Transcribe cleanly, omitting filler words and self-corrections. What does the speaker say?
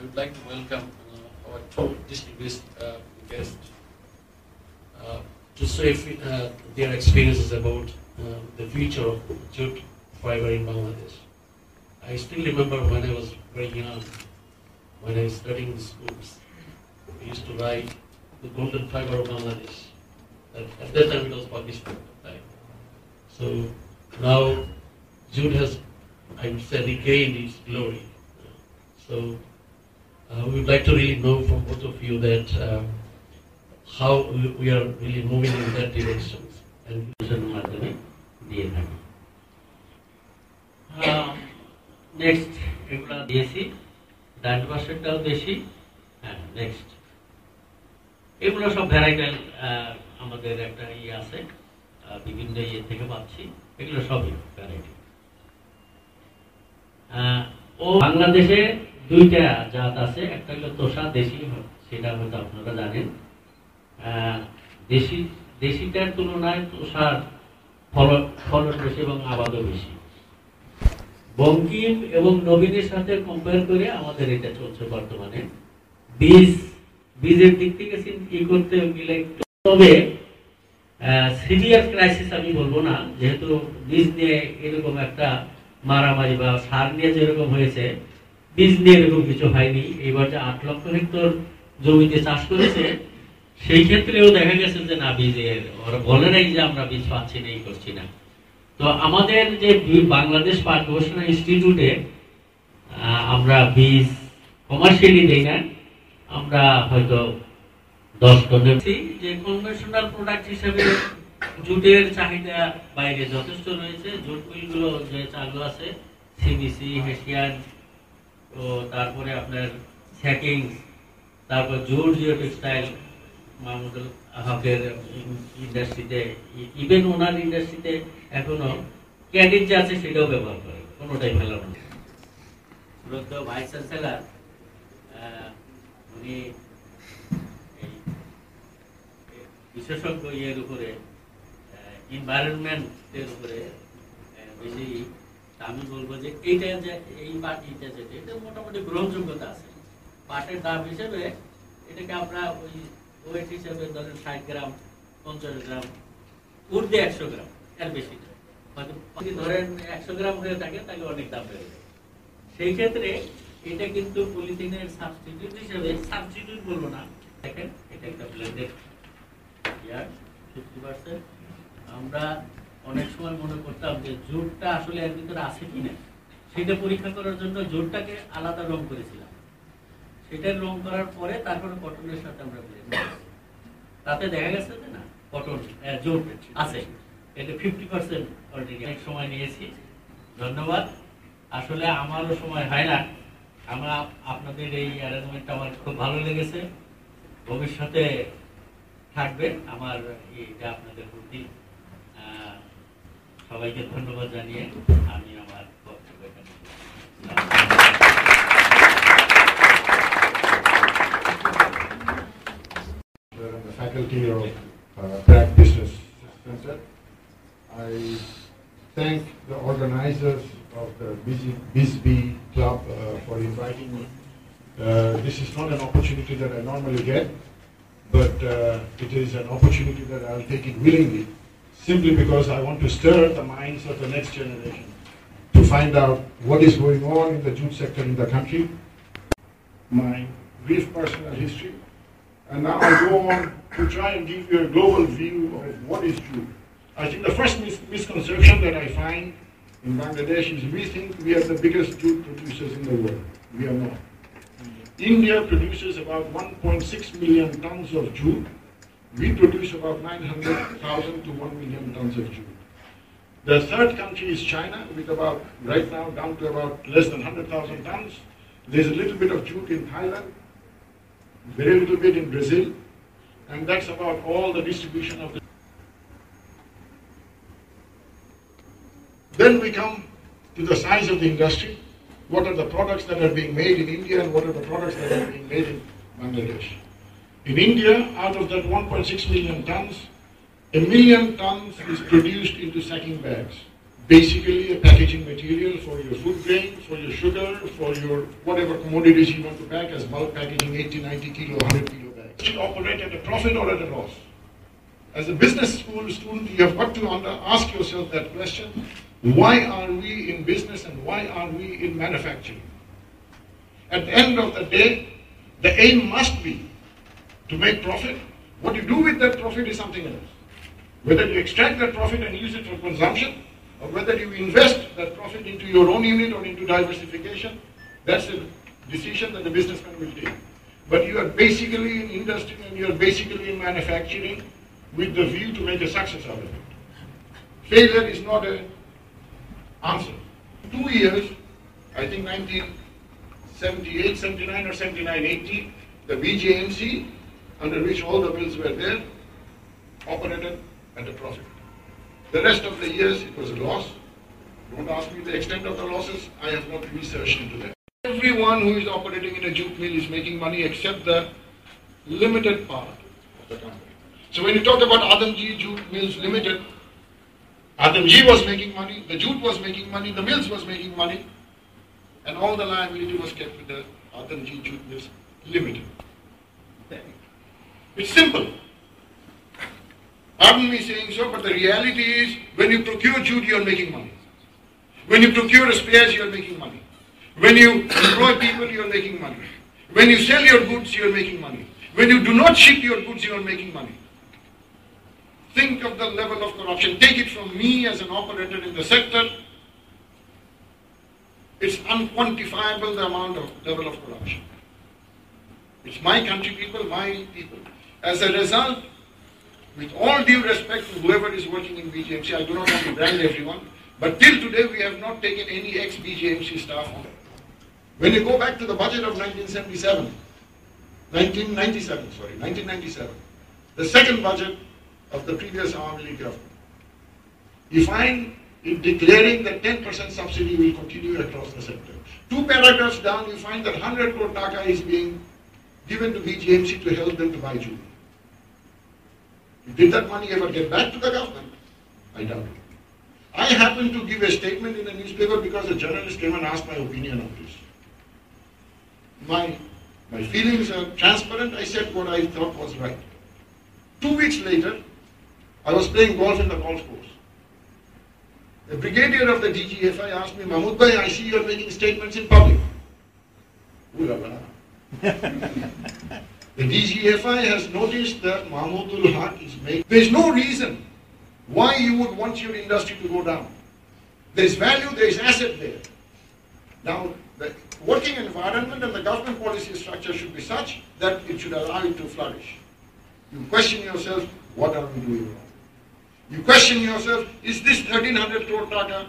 would like to welcome our two distinguished guests to share their experiences about the future of jute fiber in Bangladesh. I still remember when I was very young, when I was studying in the schools, we used to write the golden fiber of Bangladesh. At that time it was Pakistan at the time. So now jute has, I would say, regained its glory. So we would like to really know from both of you that how we are really moving in that direction. And next, এগুলা দিয়েছি 10%টাও বেশি। হ্যাঁ, next এগুলো সব ভ্যারাইটাল আমাদের একটা আছে, বিভিন্ন থেকে পাচ্ছি, এগুলো সবই ভ্যারাইটি। ও বাংলাদেশে দুইটা জাত আছে, একটা হলো তোষা দেশি, সেটা হয়তো আপনারা জানেন। দেশিটার তুলনায় তোষার ফলন বেশি এবং আবাদও বেশি। বঙ্কিম এবং নবীনের সাথে কম্পেয়ার করে আমাদের এটা চলছে বর্তমানে। বীজের দিক থেকে ই করতে গেলে তবে সিরিয়াস ক্রাইসিস আমি বলবো না, যেহেতু বীজ নিয়ে এরকম একটা মারামারি বা সার নিয়ে যেরকম হয়েছে, বীজ নিয়ে এরকম কিছু হয়নি। এবার যে 8 লক্ষ হেক্টর জমিতে চাষ করেছে, সেই ক্ষেত্রেও দেখা গেছে যে না, বীজের ওরা বলে নাই যে আমরা বীজ পাচ্ছি না, এই করছি না। তো আমাদের যে বাংলাদেশ পাট গবেষণা ইনস্টিটিউটে আমরা বীজ কমার্শিয়ালি দেই না, আমরা হয়তো 10 টনের যে কনভেনশনাল প্রোডাক্ট হিসেবে জুটের চাহিদা বাইরে যথেষ্ট রয়েছে। জুট মিলগুলো যে চালু আছে, সিবিসি, হেসিয়ান, তো তারপরে আপনার স্যাকিং, তারপর জুট জিও টেক্সটাইল, মাহমুদুল হকের ইন্ডাস্ট্রিতে, ইভেন ওনার ইন্ডাস্ট্রিতে এখনো ক্যাডিট যে আছে সেটাও ব্যবহার করে, কোনোটাই ভালো না। ভাইস চ্যান্সেলার উনি বিশেষজ্ঞ ইয়ের উপরে, এনভায়রনমেন্টের উপরে বেশি, আমি বলবো যে এইটা যে এই পার্টিটা যেটা, এটা মোটামুটি গ্রহণযোগ্যতা আছে। পাটের দাম হিসেবে এটাকে আমরা ওই ওয়েট হিসেবে ধরেন 60 গ্রাম, 50 গ্রাম, ঊর্ধ্বে 100 গ্রাম, এর বেশি হয়তো ধরেন 100 গ্রাম হয়ে থাকে, তাহলে অনেক দাম বেড়ে যায়। সেই ক্ষেত্রে এটা কিন্তু পলিথিনের সাবস্টিটিউট হিসেবে, সাবস্টিটিউট বলবো না, দেখেন এটা একটা ব্লেন্ডেড 50%। আমরা অনেক সময় মনে করতাম যে জুটটা আসলে এর ভিতরে আছে কিনা, সেটা পরীক্ষা করার জন্য জুটটাকে আলাদা রং করেছিলাম। সেটা রং করার পরে তারপরে কটনের সাথে আমরা তাতে দেখা গেছে যে না, কটন জুট আছে, এটা 50% অলরেডি। অনেক সময় নিয়েছি, ধন্যবাদ। আসলে আমারও সময় হয় না, আমরা আপনাদের এই অ্যারেঞ্জমেন্টটা আমার খুব ভালো লেগেছে, ভবিষ্যতে থাকবে আমার এইটা আপনাদের প্রতি। সবাইকে ধন্যবাদ জানিয়ে আমি আমার বক্তব্য এখানে the faculty of Crack Business Center. I thank the organizers of the BISBE Club for inviting me. This is not an opportunity that I normally get, but it is an opportunity that I'll take it willingly, simply because I want to stir the minds of the next generation to find out what is going on in the jute sector in the country, my brief personal history, and now I go on to try and give you a global view of what is jute. I think the first misconception that I find in Bangladesh is we think we are the biggest jute producers in the world. We are not. India produces about 1.6 million tons of jute. We produce about 900,000 to 1 million tons of jute. The third country is China, with about, right now, down to about less than 100,000 tons. There's a little bit of jute in Thailand, very little bit in Brazil, and that's about all the distribution of the. Then we come to the size of the industry. What are the products that are being made in India and what are the products that are being made in Bangladesh? In India, out of that 1.6 million tons, 1 million tons is produced into sacking bags. basically a packaging material for your food grain, for your sugar, for your whatever commodities you want to pack as bulk packaging, 80, 90 kilo, 100 kilo bags. Should operate at a profit or at a loss? As a business school student, you have got to ask yourself that question: why are we in business and why are we in manufacturing? At the end of the day, the aim must be to make profit. What you do with that profit is something else. Whether you extract that profit and use it for consumption, or whether you invest that profit into your own unit or into diversification, that's a decision that the businessman will take. But you are basically in industry and you are basically in manufacturing with the view to make a success out of it. Failure is not an answer. 2 years, I think 1978, 79 or 79, 80, the BJMC, under which all the mills were there, operated at a profit. The rest of the years, it was a loss. Don't ask me the extent of the losses. I have not researched into that. Everyone who is operating in a jute mill is making money except the limited part of the company. So when you talk about Adamji Jute Mills Limited, Adamji was making money, the jute was making money, the mills was making money, and all the liability was kept with the Adamji Jute Mills Limited. It's simple. Pardon me saying so, but the reality is, when you procure jute, you are making money. When you procure spares, you are making money. When you employ people, you are making money. When you sell your goods, you are making money. When you do not ship your goods, you are making money. Think of the level of corruption. Take it from me as an operator in the sector. It's unquantifiable, the amount of level of corruption. It's my country people, my people. As a result, with all due respect to whoever is working in BJMC, I do not want to brand everyone, but till today we have not taken any ex-BJMC staff on. When you go back to the budget of 1997, the second budget of the previous Awami League government, you find it declaring that 10% subsidy will continue across the sector. 2 paragraphs down, you find that 100 crore taka is being given to BGMC to help them to buy jewelry. Did that money ever get back to the government? I doubt it. I happened to give a statement in a newspaper because a journalist came and asked my opinion on this. My feelings are transparent. I said what I thought was right. 2 weeks later, I was playing golf in the golf course. The brigadier of the DGFI asked me, Mahmood bhai, I see you are making statements in public. Ooh la la. The DGFI has noticed that Mahmoodul Haq is making... There is no reason why you would want your industry to go down. There is value, there is asset there. Now, the working environment and the government policy structure should be such that it should allow it to flourish. You question yourself, what are we doing wrong? You question yourself, is this 1300 crore taka